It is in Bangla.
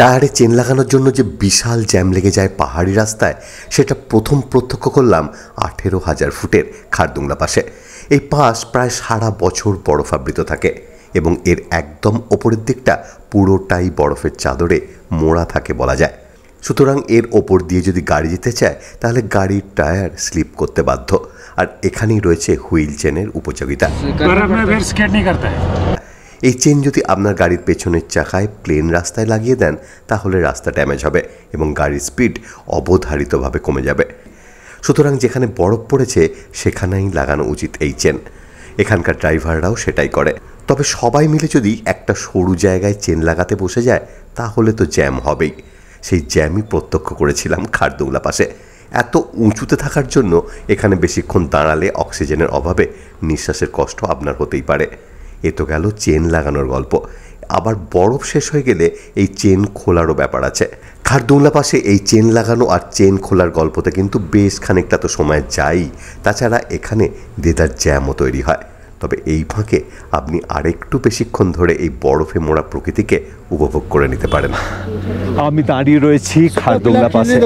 টায়ারে চেন লাগানোর জন্য যে বিশাল জ্যাম লেগে যায় পাহাড়ি রাস্তায়, সেটা প্রথম প্রত্যক্ষ করলাম 18,000 ফুটের খারদুংলা পাশে। এই পাস প্রায় সারা বছর বরফাবৃত থাকে এবং এর একদম ওপরের দিকটা পুরোটাই বরফের চাদরে মোড়া থাকে বলা যায়। সুতরাং এর ওপর দিয়ে যদি গাড়ি যেতে চায় তাহলে গাড়ির টায়ার স্লিপ করতে বাধ্য। আর এখানেই রয়েছে হুইল চেনের উপযোগিতা। এই চেন যদি আপনার গাড়ির পেছনের চাকায় প্লেন রাস্তায় লাগিয়ে দেন তাহলে রাস্তা ড্যামেজ হবে এবং গাড়ির স্পিড অবধারিতভাবে কমে যাবে। সুতরাং যেখানে বরফ পড়েছে সেখানেই লাগানো উচিত এই চেন। এখানকার ড্রাইভাররাও সেটাই করে। তবে সবাই মিলে যদি একটা সরু জায়গায় চেন লাগাতে বসে যায় তাহলে তো জ্যাম হবেই। সেই জ্যামই প্রত্যক্ষ করেছিলাম খারদুংলা পাশে। এত উঁচুতে থাকার জন্য এখানে বেশিক্ষণ দাঁড়ালে অক্সিজেনের অভাবে নিঃশ্বাসের কষ্ট আপনার হতেই পারে। এ তো গেল চেন লাগানোর গল্প। আবার বরফ শেষ হয়ে গেলে এই চেন খোলারও ব্যাপার আছে। খারদুংলা পাশে এই চেন লাগানো আর চেন খোলার গল্পতে কিন্তু বেশ খানিকটা তো সময় যাই। তাছাড়া এখানে দেদার জ্যামও তৈরি হয়। তবে এই ফাঁকে আপনি আরেকটু বেশিক্ষণ ধরে এই বরফে মোড়া প্রকৃতিকে উপভোগ করে নিতে পারেন। আমি দাঁড়িয়ে রয়েছি খারদুংলা পাশে।